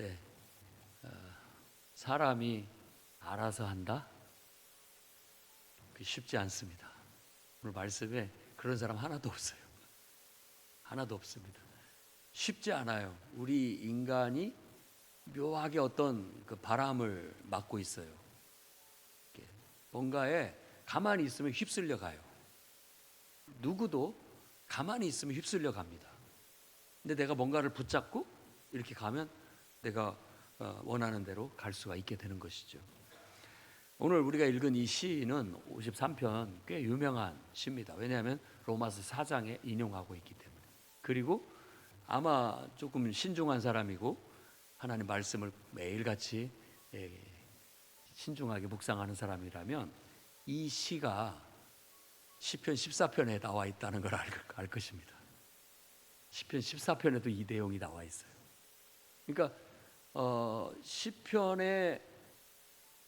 그런데 사람이 알아서 한다? 쉽지 않습니다. 오늘 말씀에 그런 사람 하나도 없어요. 하나도 없습니다. 쉽지 않아요. 우리 인간이 묘하게 어떤 그 바람을 맞고 있어요. 뭔가에 가만히 있으면 휩쓸려 가요. 누구도 가만히 있으면 휩쓸려 갑니다. 근데 내가 뭔가를 붙잡고 이렇게 가면 내가 원하는 대로 갈 수가 있게 되는 것이죠. 오늘 우리가 읽은 이 시는 53편 꽤 유명한 시입니다. 왜냐하면 로마서 4장에 인용하고 있기 때문에. 그리고 아마 조금 신중한 사람이고 하나님 말씀을 매일같이 신중하게 묵상하는 사람이라면 이 시가 시편 14편에 나와 있다는 걸 알 것입니다. 시편 14편에도 이 내용이 나와 있어요. 그러니까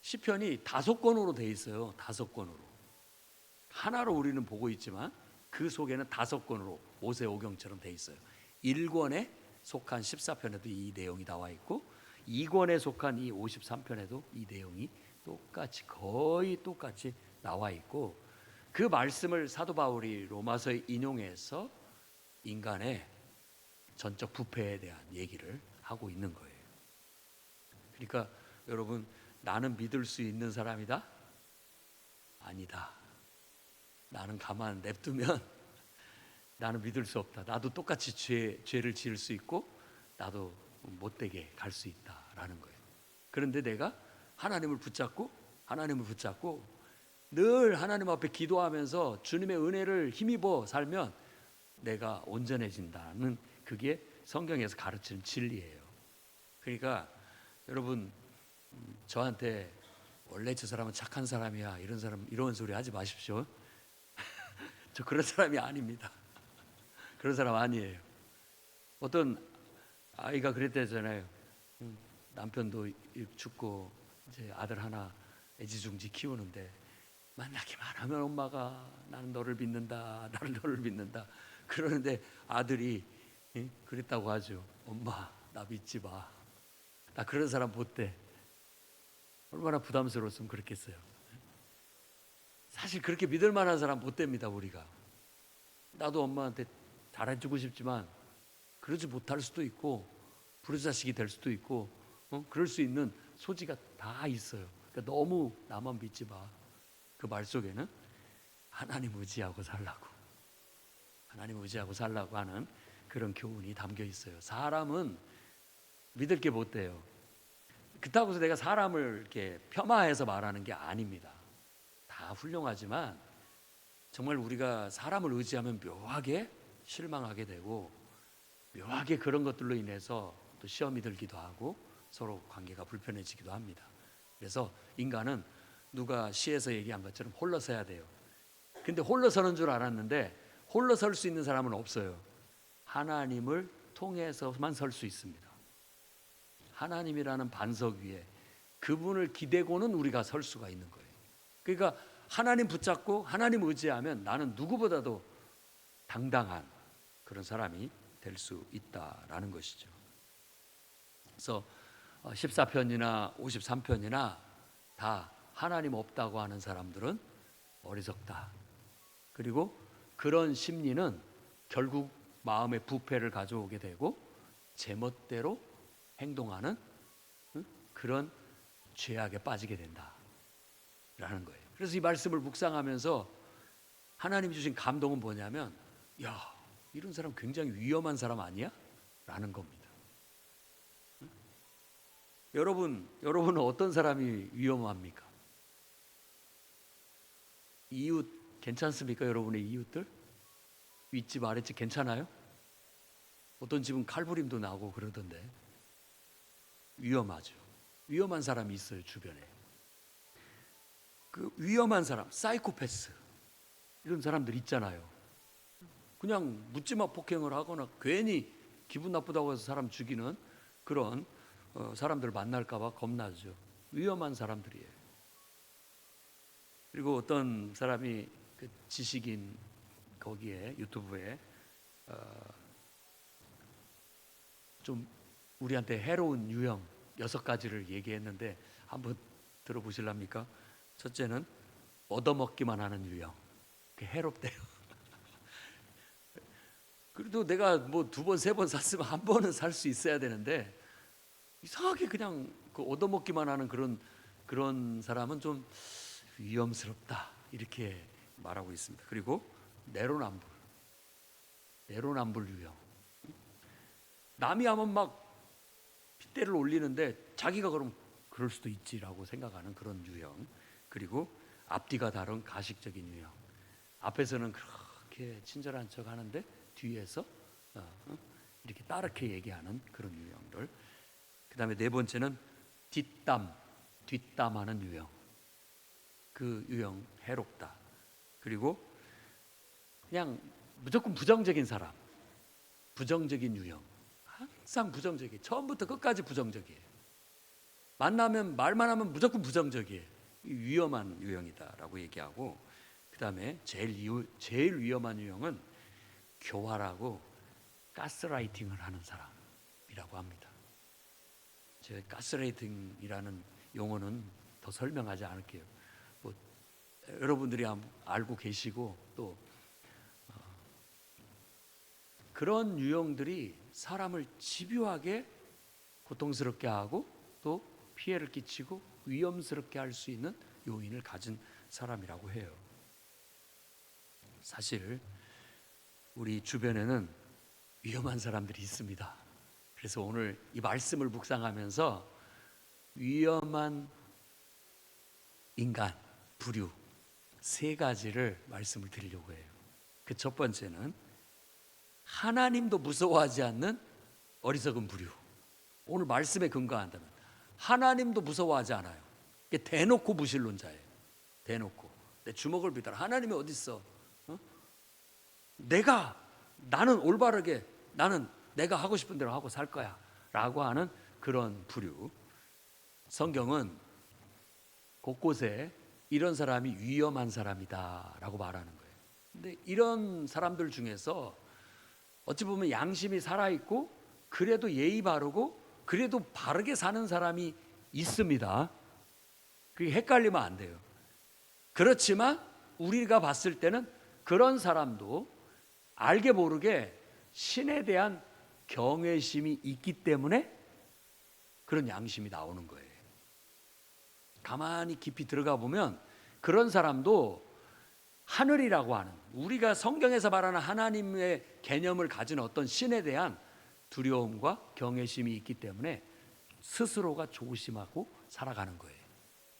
시편이 5권으로 돼 있어요. 5권으로. 하나로 우리는 보고 있지만 그 속에는 5권으로 모세오경처럼 돼 있어요. 1권에 속한 14편에도 이 내용이 나와 있고 2권에 속한 이 53편에도 이 내용이 거의 똑같이 나와 있고 그 말씀을 사도 바울이 로마서에 인용해서 인간의 전적 부패에 대한 얘기를 하고 있는 거예요. 그러니까 여러분, 나는 믿을 수 있는 사람이다? 아니다. 나는 가만 냅두면 나는 믿을 수 없다. 나도 똑같이 죄를 지을 수 있고 나도 못되게 갈 수 있다라는 거예요. 그런데 내가 하나님을 붙잡고 늘 하나님 앞에 기도하면서 주님의 은혜를 힘입어 살면 내가 온전해진다는 그게 성경에서 가르치는 진리예요. 그러니까 여러분, 저한테 원래 저 사람은 착한 사람이야 이런 소리 하지 마십시오. 저 그런 사람이 아닙니다. 그런 사람 아니에요. 어떤 아이가 그랬대잖아요. 남편도 죽고 이제 아들 하나 애지중지 키우는데 만나기만 하면 엄마가 나는 너를 믿는다. 그러는데 아들이 그랬다고 하죠. 엄마, 나 믿지 마. 나 그런 사람 못돼. 얼마나 부담스러웠으면 그랬겠어요. 사실 그렇게 믿을 만한 사람 못 됩니다. 우리가. 나도 엄마한테 잘해주고 싶지만 그러지 못할 수도 있고 부르자식이 될 수도 있고 그럴 수 있는 소지가 다 있어요. 그러니까 너무 나만 믿지 마. 그 말 속에는 하나님 의지하고 살라고 하는 그런 교훈이 담겨 있어요. 사람은 믿을 게 못 돼요. 그렇다고 해서 내가 사람을 이렇게 폄하해서 말하는 게 아닙니다. 다 훌륭하지만 정말 우리가 사람을 의지하면 묘하게 실망하게 되고 묘하게 그런 것들로 인해서 또 시험이 들기도 하고 서로 관계가 불편해지기도 합니다. 그래서 인간은 누가 시에서 얘기한 것처럼 홀로 서야 돼요. 근데 홀로 서는 줄 알았는데 홀로 설 수 있는 사람은 없어요. 하나님을 통해서만 설 수 있습니다. 하나님이라는 반석 위에 그분을 기대고는 우리가 설 수가 있는 거예요. 그러니까 하나님 붙잡고 하나님 의지하면 나는 누구보다도 당당한 그런 사람이 될 수 있다라는 것이죠. 그래서 14편이나 53편이나 다 하나님 없다고 하는 사람들은 어리석다. 그리고 그런 심리는 결국 마음의 부패를 가져오게 되고 제멋대로 행동하는 그런 죄악에 빠지게 된다라는 거예요. 그래서 이 말씀을 묵상하면서 하나님 주신 감동은 뭐냐면 야, 이런 사람 굉장히 위험한 사람 아니야? 라는 겁니다. 여러분은 어떤 사람이 위험합니까? 이웃 괜찮습니까? 여러분의 이웃들? 윗집 아랫집 괜찮아요? 어떤 집은 칼부림도 나고 그러던데 위험하죠. 위험한 사람이 있어요, 주변에. 그 위험한 사람, 사이코패스 이런 사람들 있잖아요. 그냥 묻지마 폭행을 하거나 괜히 기분 나쁘다고 해서 사람 죽이는 그런 사람들 만날까 봐 겁나죠. 위험한 사람들이에요. 그리고 어떤 사람이 그 지식인 거기에 유튜브에 좀 우리한테 해로운 유형 6가지를 얘기했는데 한번 들어보실랍니까? 첫째는 얻어먹기만 하는 유형. 그게 해롭대요. 그래도 내가 뭐 2번, 3번 샀으면 한 번은 살 수 있어야 되는데 이상하게 그냥 그 얻어먹기만 하는 그런 사람은 좀 위험스럽다 이렇게 말하고 있습니다. 그리고 내로남불 유형. 남이 하면 막 핏대를 올리는데 자기가 그럼 그럴 수도 있지라고 생각하는 그런 유형. 그리고 앞뒤가 다른 가식적인 유형. 앞에서는 그렇게 친절한 척 하는데 뒤에서 이렇게 따르게 얘기하는 그런 유형들. 그 다음에 4번째는 뒷담하는 유형. 그 유형 해롭다. 그리고 그냥 무조건 부정적인 사람, 부정적인 유형. 항상 부정적이에요. 처음부터 끝까지 부정적이에요. 만나면 말만 하면 무조건 부정적이에요. 위험한 유형이다라고 얘기하고, 그 다음에 제일 위험한 유형은 교활하고 가스라이팅을 하는 사람이라고 합니다. 제가 가스라이팅이라는 용어는 더 설명하지 않을게요. 뭐 여러분들이 알고 계시고 또 그런 유형들이 사람을 집요하게 고통스럽게 하고 또 피해를 끼치고 위험스럽게 할 수 있는 요인을 가진 사람이라고 해요. 사실 우리 주변에는 위험한 사람들이 있습니다. 그래서 오늘 이 말씀을 묵상하면서 위험한 인간, 부류 3가지를 말씀을 드리려고 해요. 그 첫 번째는 하나님도 무서워하지 않는 어리석은 부류. 오늘 말씀에 근거한다면 하나님도 무서워하지 않아요. 이게 대놓고 무신론자예요. 대놓고 내 주먹을 비더라. 하나님이 어디 있어? 나는 올바르게 나는 내가 하고 싶은 대로 하고 살 거야 라고 하는 그런 부류. 성경은 곳곳에 이런 사람이 위험한 사람이다 라고 말하는 거예요. 근데 이런 사람들 중에서 어찌 보면 양심이 살아있고 그래도 예의 바르고 그래도 바르게 사는 사람이 있습니다. 그게 헷갈리면 안 돼요. 그렇지만 우리가 봤을 때는 그런 사람도 알게 모르게 신에 대한 경외심이 있기 때문에 그런 양심이 나오는 거예요. 가만히 깊이 들어가 보면 그런 사람도 하늘이라고 하는, 우리가 성경에서 말하는 하나님의 개념을 가진 어떤 신에 대한 두려움과 경외심이 있기 때문에 스스로가 조심하고 살아가는 거예요.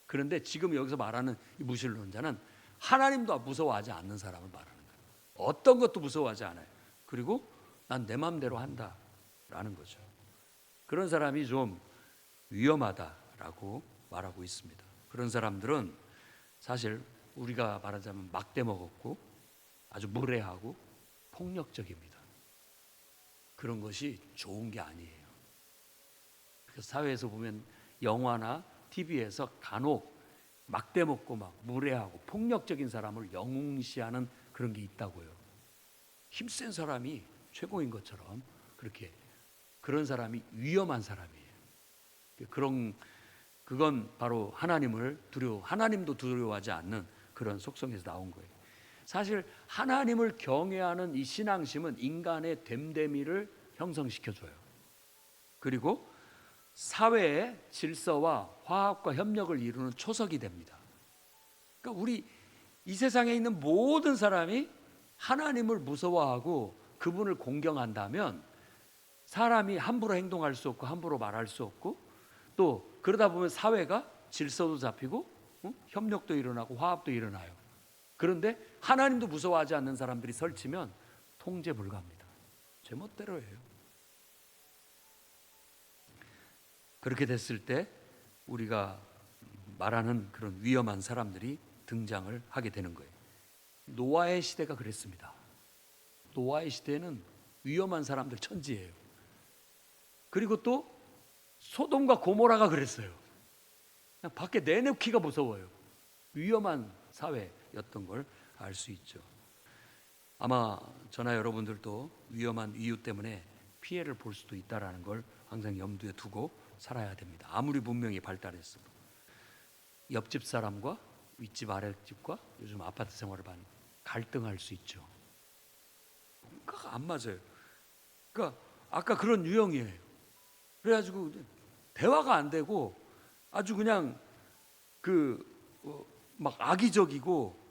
그런데 지금 여기서 말하는 이 무신론자는 하나님도 무서워하지 않는 사람을 말하는 거예요. 어떤 것도 무서워하지 않아요. 그리고 난 내 마음대로 한다라는 거죠. 그런 사람이 좀 위험하다라고 말하고 있습니다. 그런 사람들은 사실 우리가 말하자면 막대 먹었고 아주 무례하고 폭력적입니다. 그런 것이 좋은 게 아니에요. 사회에서 보면 영화나 TV에서 간혹 막대 먹고 막 무례하고 폭력적인 사람을 영웅시하는 그런 게 있다고요. 힘센 사람이 최고인 것처럼 그런 사람이 위험한 사람이에요. 그건 바로 하나님도 두려워하지 않는 그런 속성에서 나온 거예요. 사실 하나님을 경외하는 이 신앙심은 인간의 됨됨이를 형성시켜줘요. 그리고 사회의 질서와 화합과 협력을 이루는 초석이 됩니다. 그러니까 우리 이 세상에 있는 모든 사람이 하나님을 무서워하고 그분을 공경한다면 사람이 함부로 행동할 수 없고 함부로 말할 수 없고 또 그러다 보면 사회가 질서도 잡히고 협력도 일어나고 화합도 일어나요. 그런데 하나님도 무서워하지 않는 사람들이 설치면 통제 불가합니다. 제멋대로 해요. 그렇게 됐을 때 우리가 말하는 그런 위험한 사람들이 등장을 하게 되는 거예요. 노아의 시대가 그랬습니다. 노아의 시대는 위험한 사람들 천지예요. 그리고 또 소돔과 고모라가 그랬어요. 그냥 밖에 내놓기가 무서워요. 위험한 사회였던 걸 알 수 있죠. 아마 저나 여러분들도 위험한 이유 때문에 피해를 볼 수도 있다라는 걸 항상 염두에 두고 살아야 됩니다. 아무리 문명이 발달했어도 옆집 사람과 윗집 아랫집과 요즘 아파트 생활을 많이 갈등할 수 있죠. 뭔가가 안 맞아요. 그러니까 아까 그런 유형이에요. 그래가지고 대화가 안 되고 아주 그냥 막 악의적이고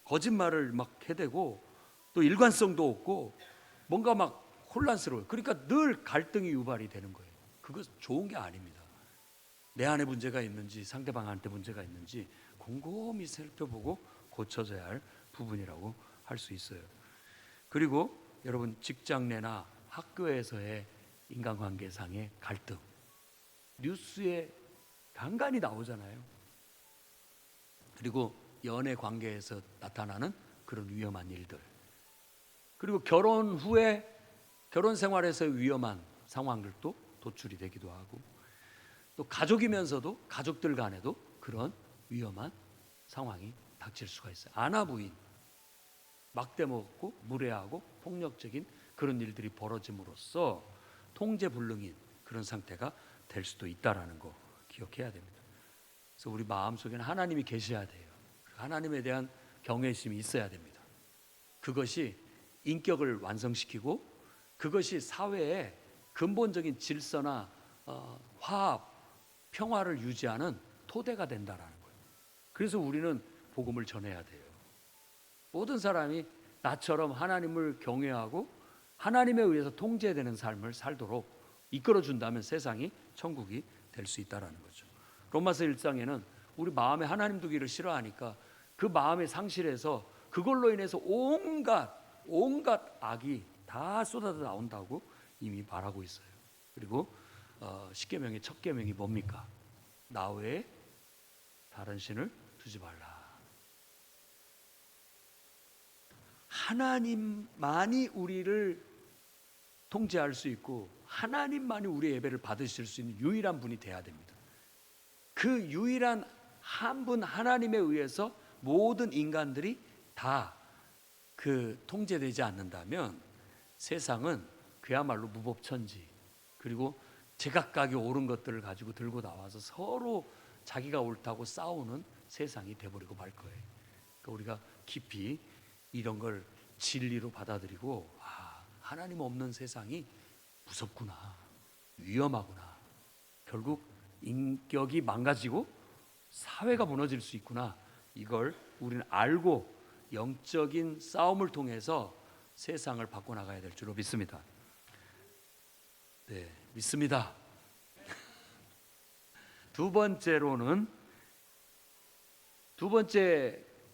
거짓말을 막 해대고 또 일관성도 없고 뭔가 막 혼란스러워요. 그러니까 늘 갈등이 유발이 되는 거예요. 그거 좋은 게 아닙니다. 내 안에 문제가 있는지 상대방한테 문제가 있는지 곰곰이 살펴보고 고쳐져야 할 부분이라고 할 수 있어요. 그리고 여러분 직장 내나 학교에서의 인간관계상의 갈등 뉴스에 간간히 나오잖아요. 그리고 연애 관계에서 나타나는 그런 위험한 일들, 그리고 결혼 후에 결혼 생활에서의 위험한 상황들도 도출이 되기도 하고, 또 가족이면서도 가족들 간에도 그런 위험한 상황이 닥칠 수가 있어요. 아나부인, 막대 먹고 무례하고 폭력적인 그런 일들이 벌어짐으로써 통제불능인 그런 상태가 될 수도 있다라는 거 기억해야 됩니다. 그래서 우리 마음속에는 하나님이 계셔야 돼요. 하나님에 대한 경외심이 있어야 됩니다. 그것이 인격을 완성시키고 그것이 사회의 근본적인 질서나 화합, 평화를 유지하는 토대가 된다라는 거예요. 그래서 우리는 복음을 전해야 돼요. 모든 사람이 나처럼 하나님을 경외하고 하나님에 의해서 통제되는 삶을 살도록 이끌어준다면 세상이 천국이 될 수 있다는 거죠. 로마서 1장에는 우리 마음에 하나님 두기를 싫어하니까 그 마음의 상실에서 그걸로 인해서 온갖 악이 다 쏟아져 나온다고 이미 말하고 있어요. 그리고 십계명의 첫 계명이 뭡니까? 나 외에 다른 신을 두지 말라. 하나님만이 우리를 통제할 수 있고 하나님만이 우리의 예배를 받으실 수 있는 유일한 분이 돼야 됩니다. 그 유일한 한 분 하나님에 의해서 모든 인간들이 다 통제되지 않는다면 세상은 그야말로 무법천지, 그리고 제각각이 옳은 것들을 가지고 들고 나와서 서로 자기가 옳다고 싸우는 세상이 돼버리고 말 거예요. 그러니까 우리가 깊이 이런 걸 진리로 받아들이고 하나님 없는 세상이 무섭구나, 위험하구나, 결국 인격이 망가지고 사회가 무너질 수 있구나, 이걸 우리는 알고 영적인 싸움을 통해서 세상을 바꿔나가야 될 줄로 믿습니다. 네, 믿습니다. 두 번째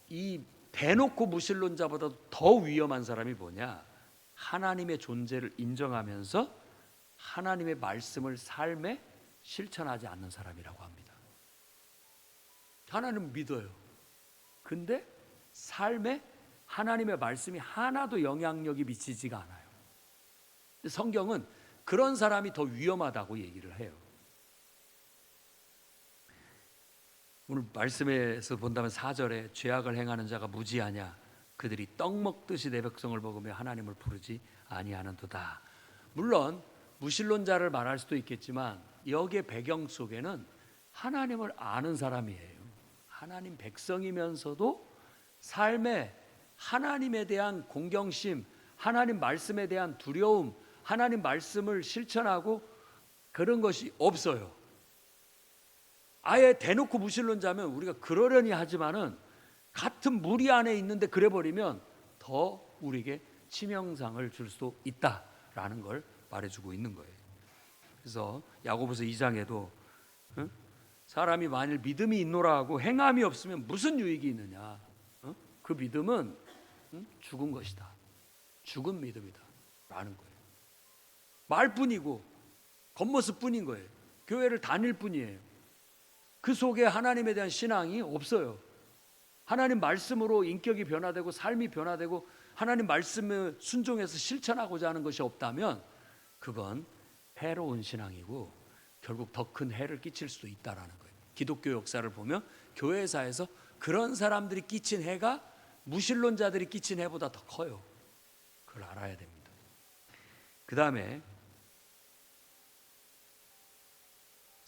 이 대놓고 무신론자보다 더 위험한 사람이 뭐냐? 하나님의 존재를 인정하면서 하나님의 말씀을 삶에 실천하지 않는 사람이라고 합니다. 하나님은 믿어요. 근데 삶에 하나님의 말씀이 하나도 영향력이 미치지가 않아요. 성경은 그런 사람이 더 위험하다고 얘기를 해요. 오늘 말씀에서 본다면 4절에 죄악을 행하는 자가 무지하냐, 그들이 떡 먹듯이 내 백성을 먹으며 하나님을 부르지 아니하는도다. 물론 무신론자를 말할 수도 있겠지만 여기에 배경 속에는 하나님을 아는 사람이에요. 하나님 백성이면서도 삶에 하나님에 대한 공경심, 하나님 말씀에 대한 두려움, 하나님 말씀을 실천하고 그런 것이 없어요. 아예 대놓고 무신론자면 우리가 그러려니 하지만은 같은 무리 안에 있는데 그래 버리면 더 우리에게 치명상을 줄 수도 있다라는 걸 말해주고 있는 거예요. 그래서 야고보서 2장에도 사람이 만일 믿음이 있노라 하고 행함이 없으면 무슨 유익이 있느냐? 그 믿음은 죽은 것이다. 죽은 믿음이다 라는 거예요. 말뿐이고 겉모습뿐인 거예요. 교회를 다닐 뿐이에요. 그 속에 하나님에 대한 신앙이 없어요. 하나님 말씀으로 인격이 변화되고 삶이 변화되고 하나님 말씀을 순종해서 실천하고자 하는 것이 없다면 그건 해로운 신앙이고 결국 더 큰 해를 끼칠 수도 있다라는 거예요. 기독교 역사를 보면 교회사에서 그런 사람들이 끼친 해가 무신론자들이 끼친 해보다 더 커요. 그걸 알아야 됩니다. 그 다음에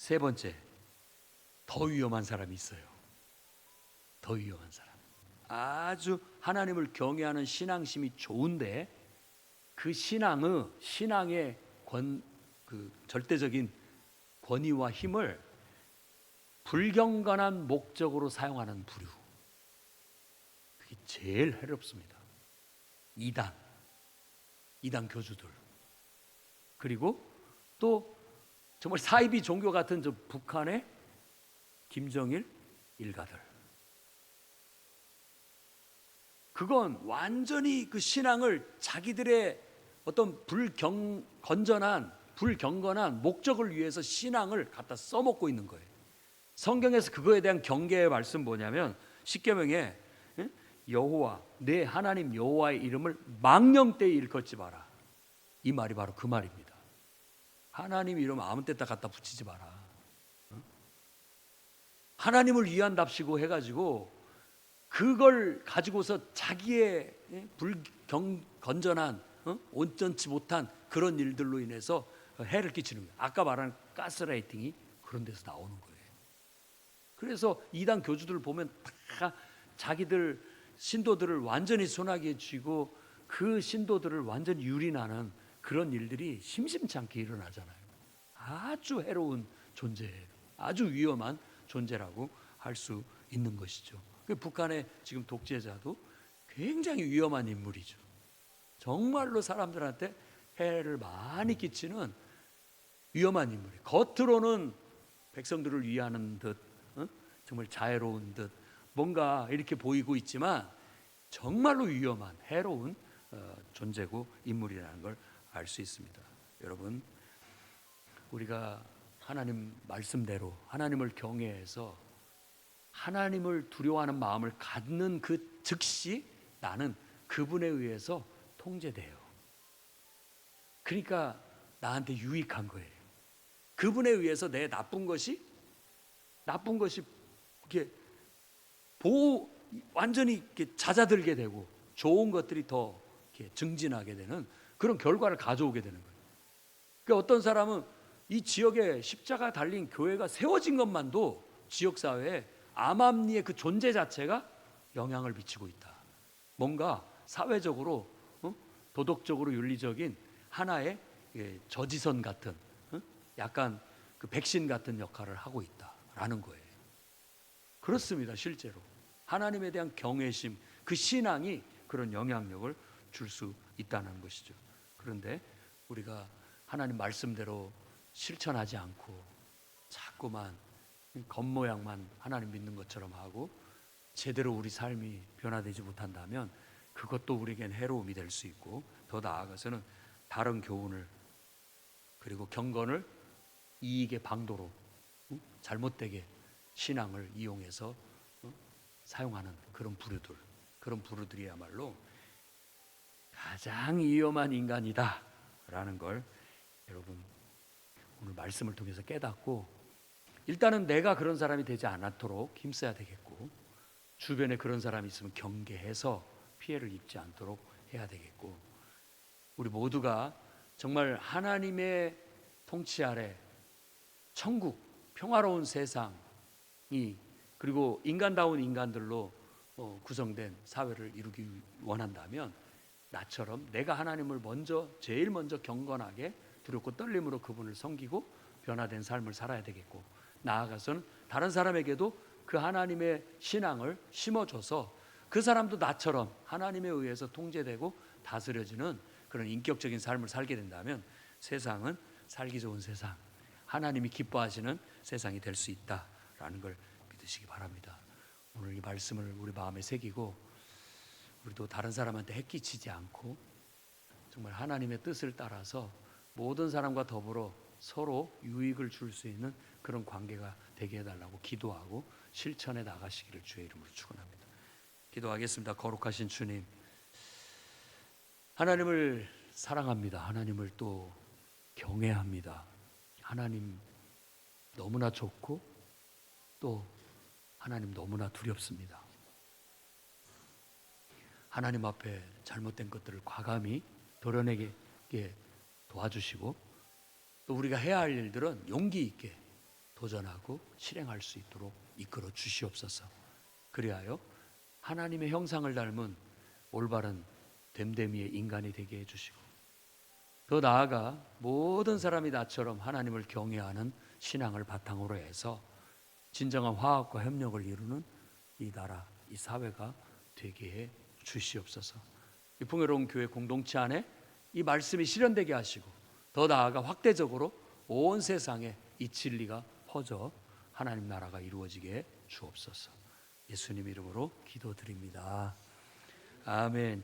세 번째, 더 위험한 사람이 있어요. 더 위험한 사람. 아주 하나님을 경외하는 신앙심이 좋은데 그 신앙의 그 절대적인 권위와 힘을 불경건한 목적으로 사용하는 부류. 그게 제일 해롭습니다. 이단 교주들. 그리고 또 정말 사이비 종교 같은 저 북한의 김정일 일가들. 그건 완전히 그 신앙을 자기들의 어떤 불경건한 목적을 위해서 신앙을 갖다 써먹고 있는 거예요. 성경에서 그거에 대한 경계의 말씀 뭐냐면 십계명에 여호와 내 하나님 여호와의 이름을 망령되이 일컫지 마라. 이 말이 바로 그 말입니다. 하나님 이름 아무 때다 갖다 붙이지 마라. 하나님을 위한답시고 해가지고 그걸 가지고서 자기의 불건전한 온전치 못한 그런 일들로 인해서 해를 끼치는 거예요. 아까 말한 가스라이팅이 그런 데서 나오는 거예요. 그래서 이단 교주들 보면 다 자기들 신도들을 완전히 손아귀에 쥐고 그 신도들을 완전히 유린하는 그런 일들이 심심치 않게 일어나잖아요. 아주 해로운 존재예요. 아주 위험한 존재라고 할 수 있는 것이죠. 북한의 지금 독재자도 굉장히 위험한 인물이죠. 정말로 사람들한테 해를 많이 끼치는 위험한 인물이에요. 겉으로는 백성들을 위하는 듯 정말 자애로운 듯 뭔가 이렇게 보이고 있지만 정말로 위험한 해로운 존재고 인물이라는 걸 알 수 있습니다. 여러분, 우리가 하나님 말씀대로 하나님을 경외해서 하나님을 두려워하는 마음을 갖는 그 즉시 나는 그분에 의해서 통제돼요. 그러니까 나한테 유익한 거예요. 그분에 의해서 내 나쁜 것이 이렇게 완전히 이렇게 잦아들게 되고 좋은 것들이 더 이렇게 증진하게 되는 그런 결과를 가져오게 되는 거예요. 그러니까 어떤 사람은 이 지역에 십자가 달린 교회가 세워진 것만도 지역 사회에 암암리의 그 존재 자체가 영향을 미치고 있다. 뭔가 사회적으로 도덕적으로 윤리적인 하나의 저지선 같은 약간 그 백신 같은 역할을 하고 있다라는 거예요. 그렇습니다. 실제로 하나님에 대한 경외심, 그 신앙이 그런 영향력을 줄 수 있다는 것이죠. 그런데 우리가 하나님 말씀대로 실천하지 않고 자꾸만 겉모양만 하나님 믿는 것처럼 하고 제대로 우리 삶이 변화되지 못한다면 그것도 우리에겐 해로움이 될 수 있고 더 나아가서는 다른 교훈을 그리고 경건을 이익의 방도로 잘못되게 신앙을 이용해서 사용하는 그런 부류들이야말로 가장 위험한 인간이다라는 걸 여러분 오늘 말씀을 통해서 깨닫고 일단은 내가 그런 사람이 되지 않도록 힘써야 되겠고 주변에 그런 사람이 있으면 경계해서 피해를 입지 않도록 해야 되겠고 우리 모두가 정말 하나님의 통치 아래 천국, 평화로운 세상이 그리고 인간다운 인간들로 구성된 사회를 이루기 원한다면 나처럼 내가 하나님을 제일 먼저 경건하게 두렵고 떨림으로 그분을 섬기고 변화된 삶을 살아야 되겠고 나아가서는 다른 사람에게도 그 하나님의 신앙을 심어줘서 그 사람도 나처럼 하나님에 의해서 통제되고 다스려지는 그런 인격적인 삶을 살게 된다면 세상은 살기 좋은 세상, 하나님이 기뻐하시는 세상이 될 수 있다라는 걸 믿으시기 바랍니다. 오늘 이 말씀을 우리 마음에 새기고 우리도 다른 사람한테 해끼치지 않고 정말 하나님의 뜻을 따라서 모든 사람과 더불어 서로 유익을 줄 수 있는 그런 관계가 되게 해달라고 기도하고 실천해 나가시기를 주의 이름으로 축원합니다. 기도하겠습니다. 거룩하신 주님, 하나님을 사랑합니다. 하나님을 또 경외합니다. 하나님 너무나 좋고 또 하나님 너무나 두렵습니다. 하나님 앞에 잘못된 것들을 과감히 도려내게 도와주시고 또 우리가 해야 할 일들은 용기 있게 도전하고 실행할 수 있도록 이끌어 주시옵소서. 그리하여 하나님의 형상을 닮은 올바른 됨됨이의 인간이 되게 해주시고, 더 나아가 모든 사람이 나처럼 하나님을 경외하는 신앙을 바탕으로 해서 진정한 화합과 협력을 이루는 이 나라, 이 사회가 되게 해 주시옵소서. 이 풍요로운 교회 공동체 안에 이 말씀이 실현되게 하시고, 더 나아가 확대적으로 온 세상에 이 진리가 퍼져 하나님 나라가 이루어지게 해 주옵소서. 예수님 이름으로 기도드립니다. 아멘.